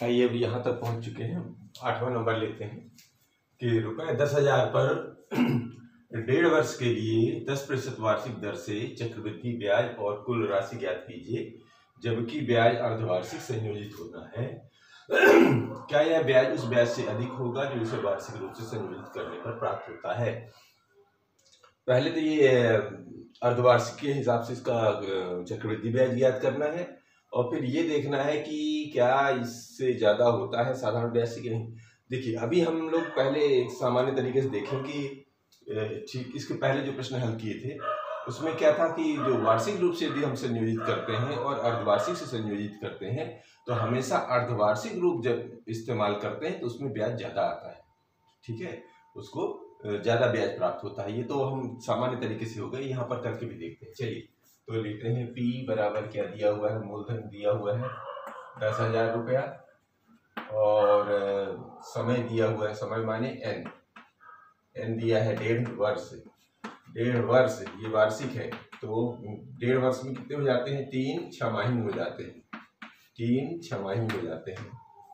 आइए अब यहाँ तक पहुँच चुके हैं। 8वां नंबर लेते हैं कि ₹10,000 पर 1.5 वर्ष के लिए 10% वार्षिक दर से चक्रवृद्धि ब्याज और कुल राशि ज्ञात कीजिए, जबकि ब्याज अर्धवार्षिक संयोजित होना है। क्या यह ब्याज उस ब्याज से अधिक होगा जो इसे वार्षिक रूप से संयोजित करने पर प्राप्त होता है? पहले तो ये अर्धवार्षिक के हिसाब से इसका चक्रवृद्धि ब्याज ज्ञात करना है और फिर ये देखना है कि क्या इससे ज़्यादा होता है साधारण ब्याज से कि नहीं। देखिए अभी हम लोग पहले एक सामान्य तरीके से देखें कि ठीक इसके पहले जो प्रश्न हल किए थे उसमें क्या था कि जो वार्षिक रूप से यदि हम संयोजित करते हैं और अर्धवार्षिक से संयोजित करते हैं तो हमेशा अर्धवार्षिक रूप जब इस्तेमाल करते हैं तो उसमें ब्याज ज़्यादा आता है, ठीक है, उसको ज़्यादा ब्याज प्राप्त होता है। ये तो हम सामान्य तरीके से हो गए, यहाँ पर करके भी देखते हैं। चलिए तो लेते हैं P बराबर क्या दिया हुआ है, मूलधन दिया हुआ है 10,000 रुपया और समय दिया हुआ है, समय माने n दिया है 1.5 वर्ष। 1.5 वर्ष ये वार्षिक है तो 1.5 वर्ष में कितने हो जाते हैं, 3 छमाही हो जाते हैं, 3 छमाही हो जाते हैं।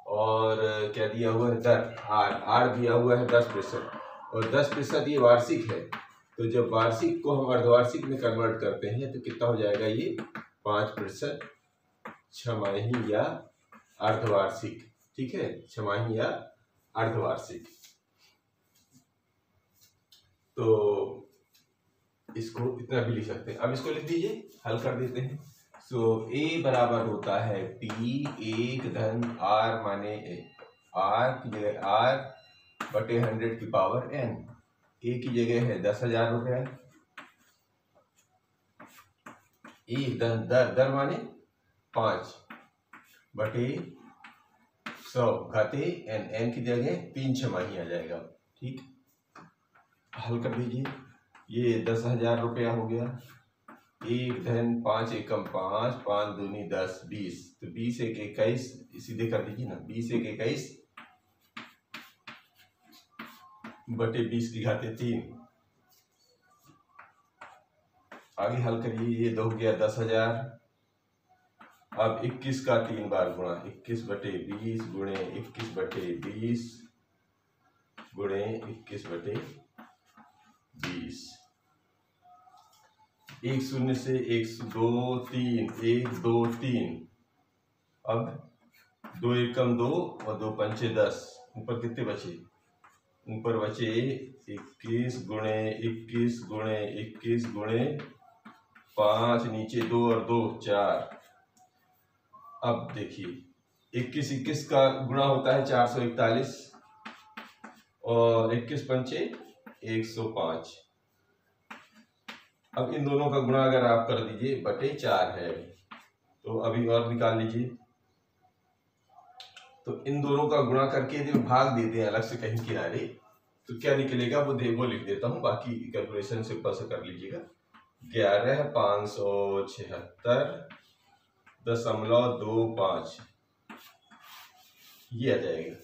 और क्या दिया हुआ है, दर आर दिया हुआ है 10% और 10% ये वार्षिक है। तो जब वार्षिक को हम अर्धवार्षिक में कन्वर्ट करते हैं तो कितना हो जाएगा, ये 5% छमाही या अर्धवार्षिक, ठीक है, छमाही या अर्धवार्षिक। तो इसको इतना भी लिख सकते हैं। अब इसको लिख दीजिए, हल कर देते हैं। सो A बराबर होता है P 1 धन R माने R की जगह R बटे 100 की पावर n। A की जगह है 10,000 रुपया, एक धन दर माने 5 बटे 100 घाते n की जगह 3 छमाही आ जाएगा, ठीक। हल कर दीजिए, ये 10,000 रुपया हो गया, एक धन 5 एकम 5, 5 दूनी 10, 20, तो 20 एक 21, सीधे कर दीजिए ना, 20 एक 21 बटे 20 की घाते 3। आगे हल करिए, ये 2 हो गया 10,000। अब 21 का 3 बार गुणा, 21 बटे 20 गुणे 21 बटे 20 गुणे 21 बटे 20। 1 शून्य से 1 2 3 1 2 3। अब 2 एकम 2 और 2 पंचे 10, ऊपर कितने बचे, ऊपर बचे 21 गुणे 21 गुणे 21 गुणे 5, नीचे 2 और 2 4। अब देखिए 21 का गुणा होता है 441 और 21 पंचे 105। अब इन दोनों का गुणा अगर आप कर दीजिए बटे 4 है, तो अभी और निकाल लीजिए। तो इन दोनों का गुणा करके यदि भाग देते हैं अलग से कहीं किनारे तो क्या निकलेगा वो लिख देता हूँ, बाकी कैलकुलेशन सिंपल से कर लीजिएगा। 11,576.25 ये आ जाएगा।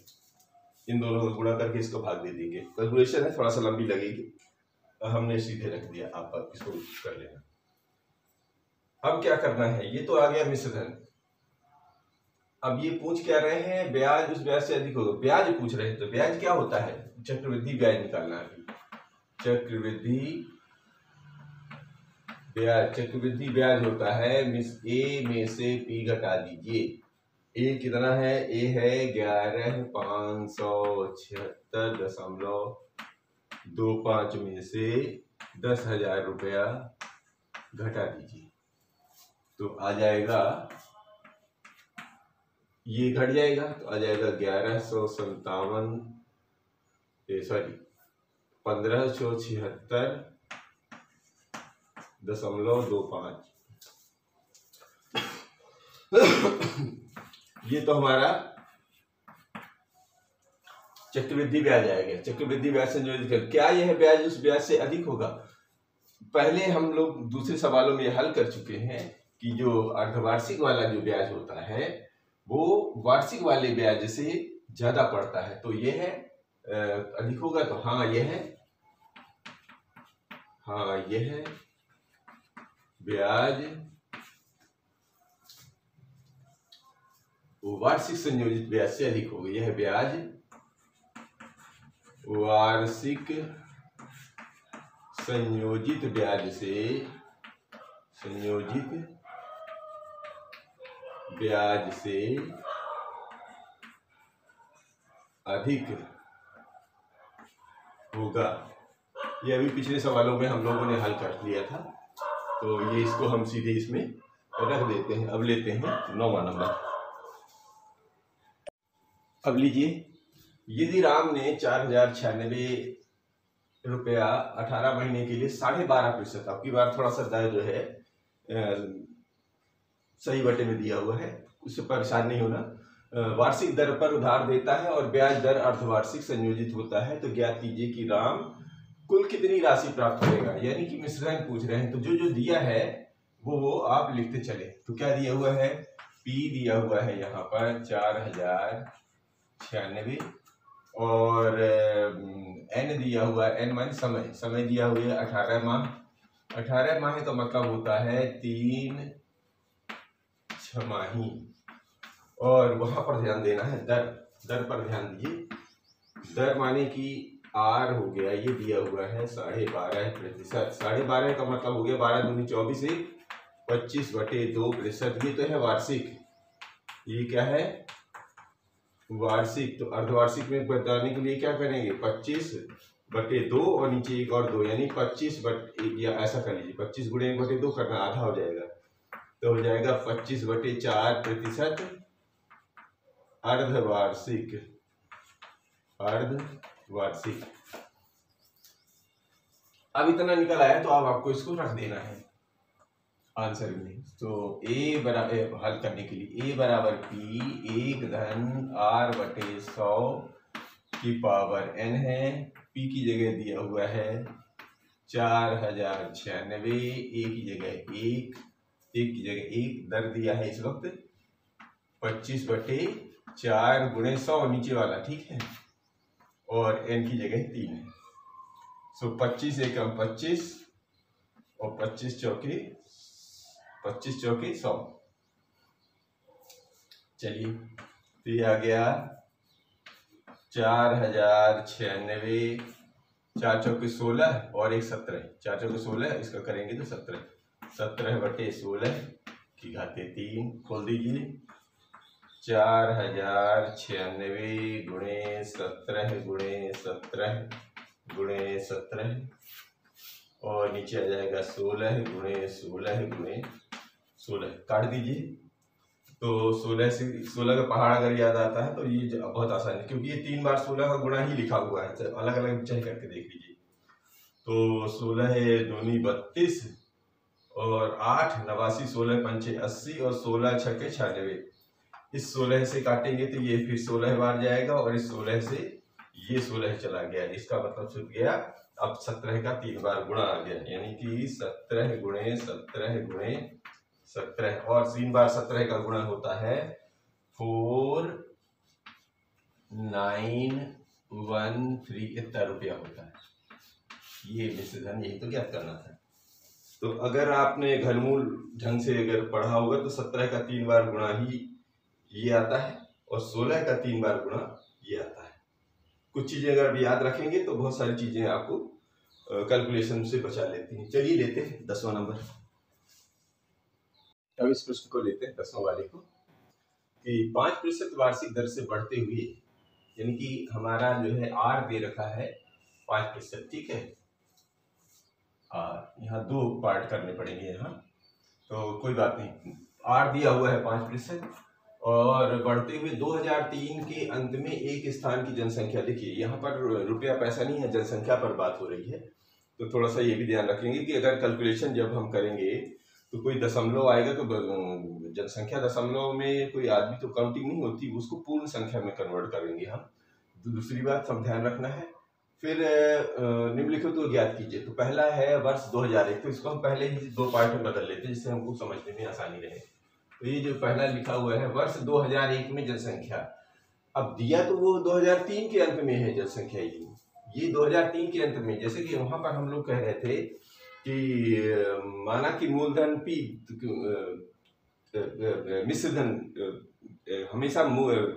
इन दोनों का गुणा करके इसको भाग दे देंगे। कैलकुलेशन है थोड़ा सा लंबी लगेगी, हमने सीधे रख दिया, आप इसको कर लेना। अब क्या करना है, ये तो आ गया मिश्र धन। अब ये पूछ क्या रहे हैं, ब्याज उस ब्याज से अधिक होगा, ब्याज पूछ रहे हैं। तो ब्याज क्या होता है, चक्रवृद्धि ब्याज निकालना है। चक्रवृद्धि ब्याज होता है A में से P घटा दीजिए। A कितना है, A है 11,576.25 में से 10,000 रुपया घटा दीजिए तो आ जाएगा, ये घट जाएगा तो आ जाएगा 1576.25। ये तो हमारा चक्रवृद्धि ब्याज आएगा। चक्रवृद्धि ब्याज संयोजित कर, क्या यह ब्याज उस ब्याज से अधिक होगा। पहले हम लोग दूसरे सवालों में हल कर चुके हैं कि जो अर्धवार्षिक वाला जो ब्याज होता है वो वार्षिक वाले ब्याज से ज्यादा पड़ता है, तो यह है अधिक होगा। तो हाँ यह है ब्याज वार्षिक संयोजित ब्याज से अधिक होगा। यह ब्याज वार्षिक संयोजित ब्याज से अधिक होगा। ये अभी पिछले सवालों में हम लोगों ने हल कर लिया था, तो ये इसको हम सीधे इसमें रख देते हैं। अब लेते हैं 9वां नंबर। अब लीजिए, यदि राम ने 4096 रुपया 18 महीने के लिए 12.5%, अब की बार थोड़ा सा दर जो है सही बटे में दिया हुआ है, उससे परेशान नहीं होना, वार्षिक दर पर उधार देता है और ब्याज दर अर्धवार्षिक संयोजित होता है, तो ज्ञात कीजिए कि राम कुल कितनी राशि प्राप्त करेगा। यानी कि मिश्रण पूछ रहे हैं, तो जो जो दिया है वो आप लिखते चले। तो क्या दिया हुआ है, पी दिया हुआ है यहाँ पर 4096 और एन दिया हुआ है, एन मान समय दिया हुआ है 18 माह। 18 माह का मतलब होता है 3 छमाही। और वहां पर ध्यान देना है, दर पर ध्यान दीजिए। दर माने कि आर हो गया, ये दिया हुआ है 12.5%। 12.5 का मतलब हो गया 12 दूनी 24, 25/2%। ये तो है वार्षिक, ये क्या है वार्षिक। तो अर्धवार्षिक में बताने के लिए क्या करेंगे, 25/2 और नीचे एक और 2, यानी 25 या ऐसा कर लीजिए 25 × 1/2 करना, आधा हो जाएगा, तो हो जाएगा 25/4% अर्धवार्षिक। अब इतना निकल आया, तो अब आपको इसको रख देना है आंसर में। तो ए बराबर, हल करने के लिए, ए बराबर पी 1/r/100 की पावर n है। पी की जगह दिया हुआ है 4096, ए की जगह 1 दर दिया है इस वक्त 25/4 × 100 नीचे वाला, ठीक है, और n की जगह 3 है। सो 25 एकम 25 और 25 चौके 100। चलिए, तो ये आ गया 4096, 4 चौके 16 और 1 17, 4 चौके 16, इसका करेंगे तो 17/16 की घाते 3। खोल दीजिए, 4096 × 17 × 17 और नीचे आ जाएगा 16 × 16 काट दीजिए। तो 16 का पहाड़ अगर याद आता है तो ये बहुत आसान है, क्योंकि ये 3 बार 16 का गुणा ही लिखा हुआ है, अलग अलग चाहे करके देख लीजिए। तो 16 दूनी 32 और 8 89, 16 पंचे 80 और 16 छक्के 96। इस 16 से काटेंगे तो ये फिर 16 बार जाएगा और इस 16 से ये 16 चला गया, इसका मतलब छूट गया। अब 17 का 3 बार गुणा आ गया, यानी कि 17 × 17 और 3 बार 17 का गुणा होता है 4913, इतना रुपया होता है। ये मिश्रधन, यही तो ज्ञात करना था। तो अगर आपने घनमूल ढंग से अगर पढ़ा होगा तो 17 का 3 बार गुणा ही ये आता है और 16 का 3 बार गुणा ये आता है। कुछ चीजें अगर आप याद रखेंगे तो बहुत सारी चीजें आपको कैलकुलेशन से बचा लेती हैं। चलिए लेते हैं 10वां नंबर। अब इस प्रश्न को लेते हैं 10वां वाले को, कि 5% वार्षिक दर से बढ़ते हुए, यानी कि हमारा जो है आर दे रखा है 5%, ठीक है। यहाँ 2 पार्ट करने पड़ेंगे यहाँ, तो कोई बात नहीं। आर दिया हुआ है 5% और बढ़ते हुए 2003 के अंत में एक स्थान की जनसंख्या। देखिए यहाँ पर रुपया पैसा नहीं है, जनसंख्या पर बात हो रही है, तो थोड़ा सा ये भी ध्यान रखेंगे कि अगर कैलकुलेशन जब हम करेंगे तो कोई दशमलव आएगा तो जनसंख्या दशमलव में कोई आदमी तो काउंटिंग नहीं होती, उसको पूर्ण संख्या में कन्वर्ट करेंगे हम। तो दूसरी बात सब ध्यान रखना है। फिर निम्नलिखित को ज्ञात कीजिए। तो पहला है वर्ष 2001, तो इसको हम पहले ही 2 पार्ट में बदल लेते हैं जिससे हमको समझने में आसानी रहे। तो ये जो पहला लिखा हुआ है वर्ष 2001 में जनसंख्या, अब दिया तो वो 2003 के अंत में है जनसंख्या, ये 2003 के अंत में। जैसे कि वहां पर हम लोग कह रहे थे कि माना कि मूलधन पी मिश्रधन हमेशा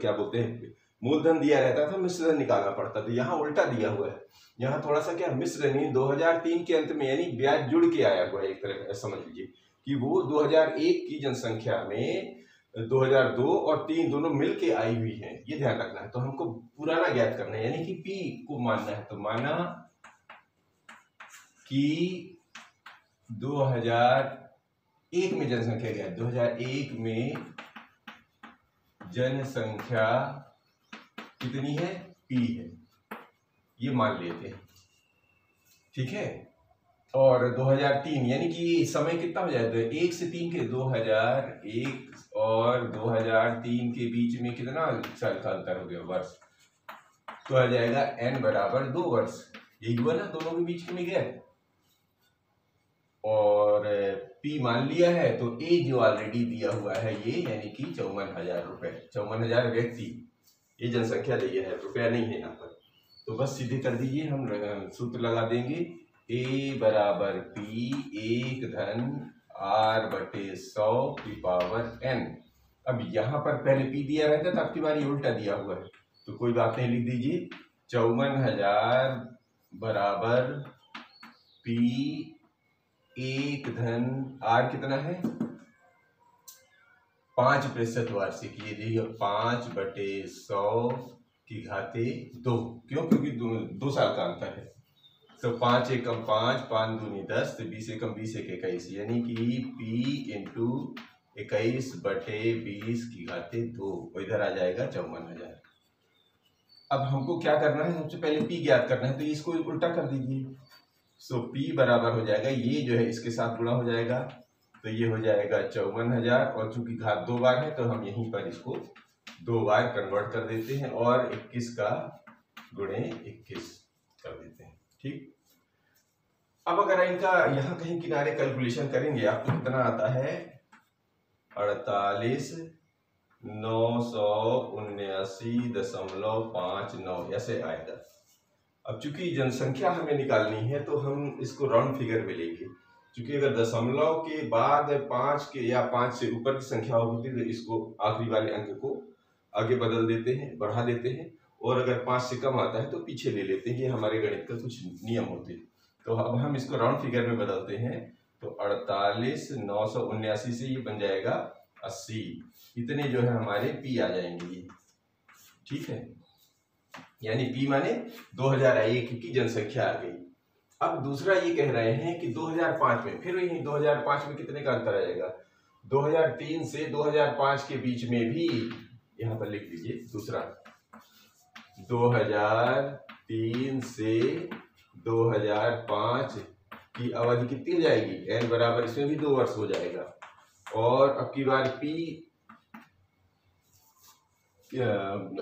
क्या बोलते हैं, मूलधन दिया रहता था, मिश्र धन निकालना पड़ता। तो यहाँ उल्टा दिया हुआ है, यहाँ थोड़ा सा क्या मिश्र धन 2003 के अंत में, यानी ब्याज जुड़ के आया हुआ है। एक तरह समझ लीजिए कि वो 2001 की जनसंख्या में 2002 और 3 दोनों मिल के आई हुई है, ये ध्यान रखना है। तो हमको पुराना ज्ञात करना है, यानी कि पी को मानना है। तो माना कि 2001 में जनसंख्या क्या है, 2001 में जनसंख्या कितनी है, पी है, ये मान लेते हैं, ठीक है। और 2003 यानी कि समय कितना हो जाए, तो 1 से 3 के 2001 और 2003 के बीच में कितना साल का अंतर हो गया, वर्ष, तो आ जाएगा n बराबर 2 वर्ष। यही हुआ ना दोनों के बीच में गैप। और P मान लिया है, तो A जो ऑलरेडी दिया हुआ है ये, यानी कि 54,000 रुपए, 54,000 व्यक्ति ये जनसंख्या दी है, रुपया नहीं है यहाँ पर। तो बस सीधे कर दीजिए, हम सूत्र लगा देंगे, A बराबर P 1 धन R बटे 100 की पावर n। अब यहाँ पर पहले P दिया रहता था, अब की बार ये उल्टा दिया हुआ है, तो कोई बात नहीं, लिख दीजिए 54,000 बराबर P 1 धन R कितना है, 5% वार्षिक, ये देखिए 5 बटे 100 की घाते 2, क्यों, क्योंकि 2 साल का अंतर है। तो 5 एकम 5, 5 दूनी 10, तो 20 एकम 20 एक 21, यानी कि P इंटू 21 बटे 20 की घाते 2, इधर आ जाएगा 54,000। अब हमको क्या करना है, सबसे पहले P ज्ञात करना है, तो इसको उल्टा कर दीजिए। सो P बराबर हो जाएगा, ये जो है इसके साथ गुणा हो जाएगा, तो ये हो जाएगा 54,000, और चूंकि घात 2 बार है तो हम यहीं पर इसको 2 बार कन्वर्ट कर देते हैं, और 21 का गुणे 21 कर देते हैं, ठीक। अब अगर इनका यहाँ कहीं किनारे कैलकुलेशन करेंगे, आपको कितना आता है, 48,979.59 ऐसे आएगा। अब चूंकि जनसंख्या हमें निकालनी है तो हम इसको राउंड फिगर में लेंगे, क्योंकि अगर दशमलव के बाद 5 के या 5 से ऊपर की संख्या होगी तो इसको आखिरी वाले अंक को आगे बदल देते हैं, बढ़ा देते हैं, और अगर 5 से कम आता है तो पीछे ले लेते हैं। ये हमारे गणित का कुछ नियम होते हैं। तो अब हम इसको राउंड फिगर में बदलते हैं, तो 48,979 से ये बन जाएगा 80, इतने जो है हमारे P आ जाएंगे, ठीक है। यानी P माने 2001 की जनसंख्या आ गई। अब दूसरा ये कह रहे हैं कि 2005 में, फिर यही 2005 में कितने का अंतर आएगा, 2003 से 2005 के बीच में भी, यहाँ पर लिख दीजिए दूसरा, 2003 से 2005 की अवधि कितनी हो जाएगी, n बराबर, इसमें भी 2 वर्ष हो जाएगा। और अब की बार P,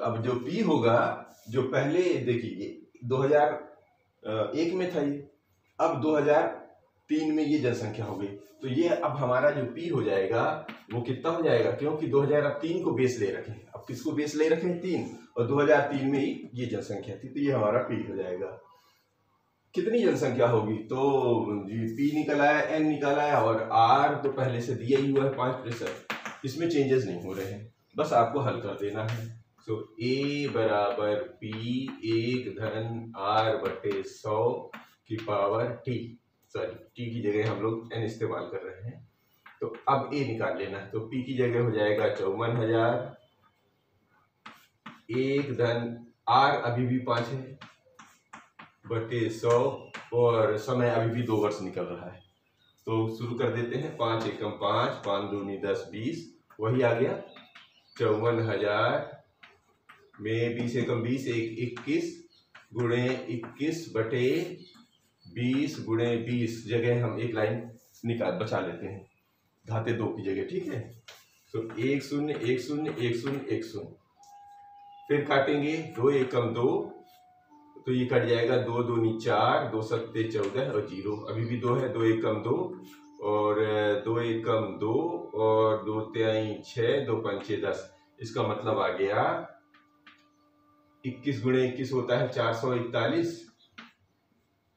अब जो P होगा, जो पहले देखिए 2001 में था ये, अब 2003 में ये जनसंख्या हो गई, तो ये अब हमारा जो P हो जाएगा वो कितना हो जाएगा, क्योंकि 2003 को बेस ले रखे हैं। अब किसको बेस ले रखे हैं, 3, और 2003 में ही ये जनसंख्या थी, तो ये हमारा P हो जाएगा। कितनी जनसंख्या होगी, तो P निकला है, N निकाला है, और R तो पहले से दिया ही हुआ है 5%, इसमें चेंजेस नहीं हो रहे हैं, बस आपको हल कर देना है। सो A बराबर P 1 धन R बटे 100 की पावर T, सॉरी T की जगह हम लोग N इस्तेमाल कर रहे हैं, तो अब A निकाल लेना है। तो P की जगह हो जाएगा 54,000, 1 धन R अभी भी 5 है बटे 100, और समय अभी भी 2 वर्ष निकल रहा है। तो शुरू कर देते हैं, 5 एकम 5, 5 दूनी 10, 20, वही आ गया 54,000 में 20 एकम 20, 21 गुणे 21 बटे 20 गुणे 20, जगह हम एक लाइन निकाल बचा लेते हैं, घाते 2 की जगह, ठीक है। तो 1 0 1 0 1 0 1 0, फिर काटेंगे, 2 एकम 2, तो ये कट जाएगा, 2 दूनी 4, 2 सत्ते 14, और 0 अभी भी 2 है, 2 एकम 2, और 2 एकम 2, और 2 तिहाई 6, 2 पंचे 10, इसका मतलब आ गया 21 गुणे 21 होता है 441,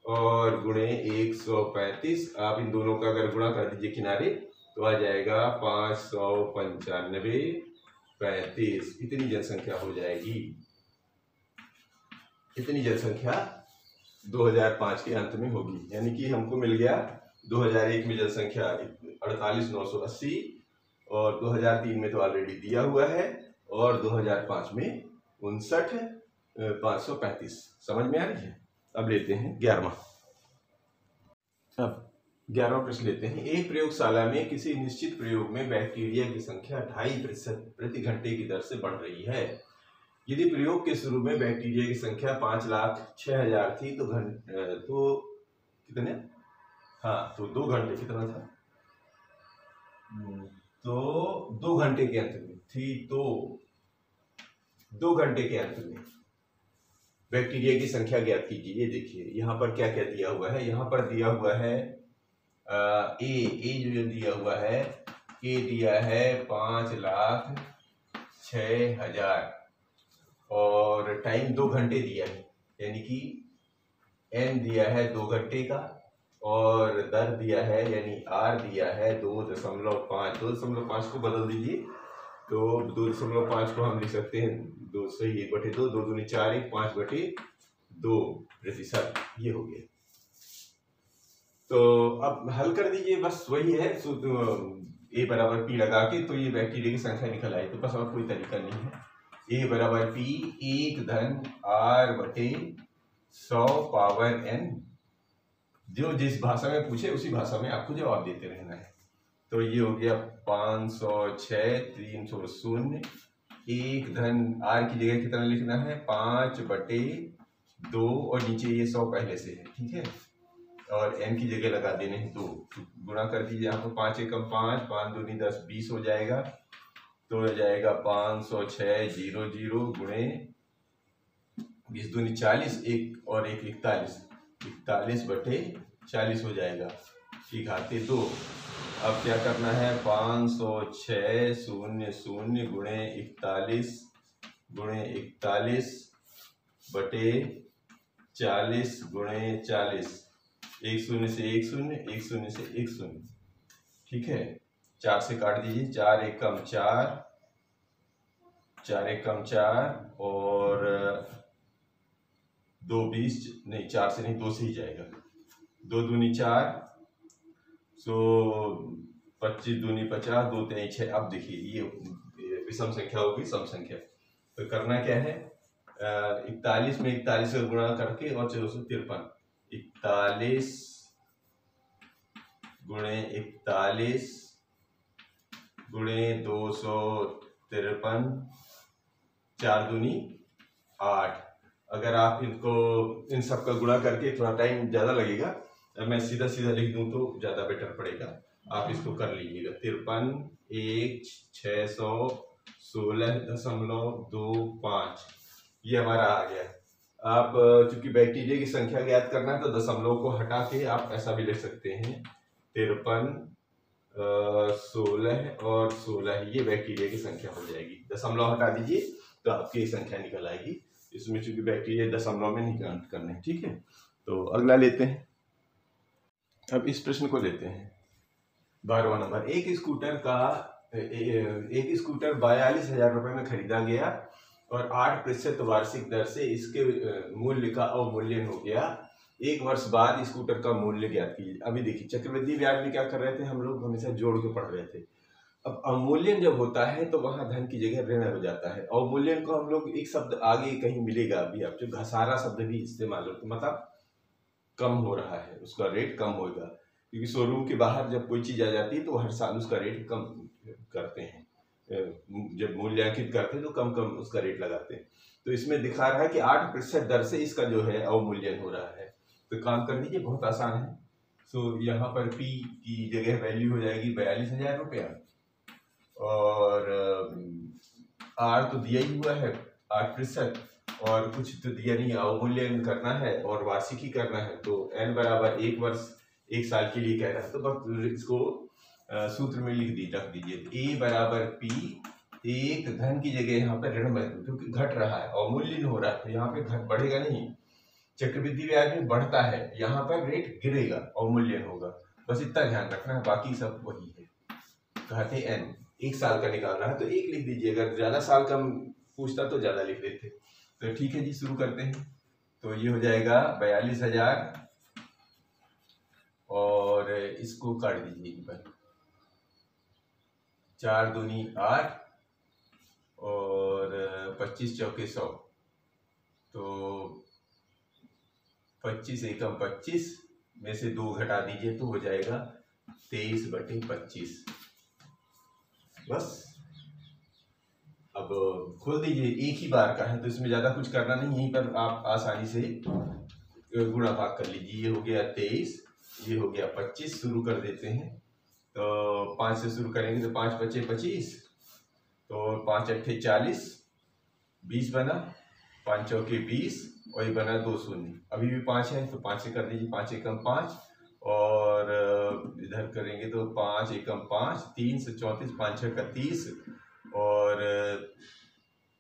और गुणे 135, आप इन दोनों का अगर गुणा कर दीजिए किनारे, तो आ जाएगा 595 35, इतनी जनसंख्या हो जाएगी। इतनी जनसंख्या 2005 के अंत में होगी। यानी कि हमको मिल गया 2001 में जनसंख्या 48,980 और 2003 में तो ऑलरेडी दिया हुआ है और 2005 में 59,535। समझ में आ रही है। अब लेते हैं 11वां। अब 11वां प्रश्न लेते हैं। एक प्रयोगशाला में किसी निश्चित प्रयोग में बैक्टीरिया की संख्या 2.5% प्रति घंटे की दर से बढ़ रही है। यदि प्रयोग के शुरू में बैक्टीरिया की संख्या 5,06,000 थी तो कितने? हाँ, तो 2 घंटे कितना था? तो 2 घंटे के अंत में थी, तो 2 घंटे के अंत में बैक्टीरिया की संख्या ज्ञात कीजिए। ये देखिए यहाँ पर क्या क्या दिया हुआ है। यहाँ पर दिया हुआ है ए जो दिया हुआ है, ए दिया है 5,06,000 और टाइम 2 घंटे दिया है, यानी कि एन दिया है 2 घंटे का और दर दिया है यानी आर दिया है 2.5। 2.5 को बदल दीजिए तो 2.5 को हम लिख सकते हैं 2 से 1/2, 2 दूनी 4, 5/2%। ये हो गया। तो अब हल कर दीजिए, बस वही है। ए बराबर पी लगा के तो ये बैक्टीरिया की संख्या निकल आई। तो बस और कोई तरीका नहीं है। ए बराबर पी 1/r/100 पावर n। जो जिस भाषा में पूछे उसी भाषा में आपको जवाब देते रहना है। तो ये हो गया 506 300 1/r की जगह कितना लिखना है 5/2 और नीचे ये 100 पहले से है, ठीक है। और n की जगह लगा देने हैं 2। गुणा कर दीजिए। यहाँ पर 5 एकम 5, 5 दूनी 10, 20 हो जाएगा। तो हो जाएगा 506,000 गुणे 20 दूनी 40, 1 और 1 41, 41/40 हो जाएगा। ठीक है। तो अब क्या करना है 506,000 गुणे 41/40 गुणे 40, 1 0 से 1 0, 1 0 से 1 0, ठीक है। 4 से काट दीजिए। 4 एकम 4, 4 एकम 4 और 2 20 नहीं, 4 से नहीं 2 से ही जाएगा। 2 दूनी 4, सो 25 दूनी 50, 2 3 6। अब देखिए ये विषम संख्या होगी, सम संख्या। तो करना क्या है 41 में 41 का गुणा करके और 453, 41 गुणे 41 गुणे 253, 4 दूनी 8। अगर आप इन सब का गुणा करके थोड़ा टाइम ज़्यादा लगेगा, मैं सीधा सीधा लिख दूं तो ज़्यादा बेटर पड़ेगा। आप इसको कर लीजिएगा। 53 1 616.25 ये हमारा आ गया। आप चूंकि बैक्टीरिया की संख्या ज्ञात करना है तो दशमलव को हटा के आप ऐसा भी लिख सकते हैं 53 16 और 16, ये बैक्टीरिया की संख्या हो जाएगी। दशमलव हटा दीजिए तो आपकी संख्या निकल आएगी। इसमें चूंकि बैक्टीरिया दशमलव में नहीं काउंट करने, ठीक है। तो अगला लेते हैं। अब इस प्रश्न को लेते हैं 12वां नंबर। एक स्कूटर 42,000 रुपए में खरीदा गया और 8% वार्षिक दर से इसके मूल्य का अवमूल्यन हो गया। 1 वर्ष बाद स्कूटर का मूल्य ज्ञात कीजिए। अभी देखिए चक्रवृद्धि ब्याज में क्या कर रहे थे हम लोग, हमेशा जोड़ के पढ़ रहे थे। अब अवमूल्यन जब होता है तो वहां धन की जगह ऋण हो जाता है। अवमूल्यन को हम लोग एक शब्द आगे कहीं मिलेगा, अभी आप जो घसारा शब्द भी इस्तेमाल होता, मतलब कम हो रहा है, उसका रेट कम होगा। क्योंकि शोरूम के बाहर जब कोई चीज आ जाती है तो हर साल उसका रेट कम करते हैं, जब मूल्यांकित करते हैं तो कम उसका रेट लगाते हैं। तो इसमें दिखा रहा है कि 8% दर से इसका जो है अवमूल्यन हो रहा है। तो काम कर दीजिए, बहुत आसान है। सो यहाँ पर P की जगह वैल्यू हो जाएगी 42,000 रुपया और R तो दिया ही हुआ है 8%, और कुछ तो दिया नहीं, अवमूल्यन करना है और वार्षिक ही करना है। तो n बराबर 1 वर्ष 1 साल के लिए कह रहा है। तो बस इसको सूत्र में रख दीजिए। A बराबर P, एक धन की जगह यहाँ पे ऋण में, क्योंकि घट रहा है, अवमूल्यन हो रहा है, तो यहाँ पे घट बढ़ेगा नहीं। चक्रवृद्धि ब्याज में बढ़ता है, यहाँ पर रेट गिरेगा, अवमूल्यन होगा। बस इतना ध्यान रखना है, बाकी सब वही है। कहते n 1 साल का निकालना है तो 1 लिख दीजिए, अगर ज़्यादा साल का पूछता तो ज़्यादा लिख देते। तो ठीक है जी, शुरू करते हैं। तो ये हो जाएगा 42,000 और इसको काट दीजिए एक बार, 4 दूनी 8 और 25 चौके 100, तो 25 एकम 25 में से 2 घटा दीजिए तो हो जाएगा 23/25। बस अब खोल दीजिए, एक ही बार का है तो इसमें ज़्यादा कुछ करना नहीं, यहीं पर आप आसानी से गुणा भाग कर लीजिए। ये हो गया 23, ये हो गया 25। शुरू कर देते हैं, तो 5 से शुरू करेंगे तो 5 × 5 = 25, तो 5 × 8 = 40, 20 बना, 5 चौके 20 और ये बना 2 शून्य। अभी भी 5 है तो 5 से कर दीजिए, 5 एकम 5 और इधर करेंगे तो 5 एकम 5, 3 से 34, 5 छः 31 और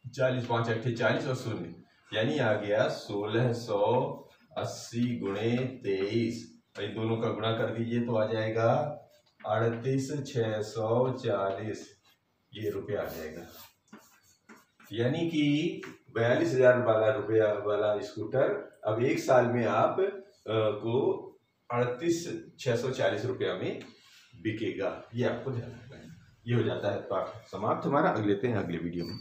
40, 5 8 40 और शून्य, यानी आ गया 1680 × 23। इन दोनों का गुणा कर दीजिए तो आ जाएगा 38,640 ये रुपया आ जाएगा। यानी कि 42,000 वाला रुपया वाला स्कूटर अब 1 साल में आप को 38,640 रुपया में बिकेगा। ये आपको ध्यान रखना है। ये हो जाता है पाठ समाप्त हमारा। अगले लेते हैं अगले वीडियो में।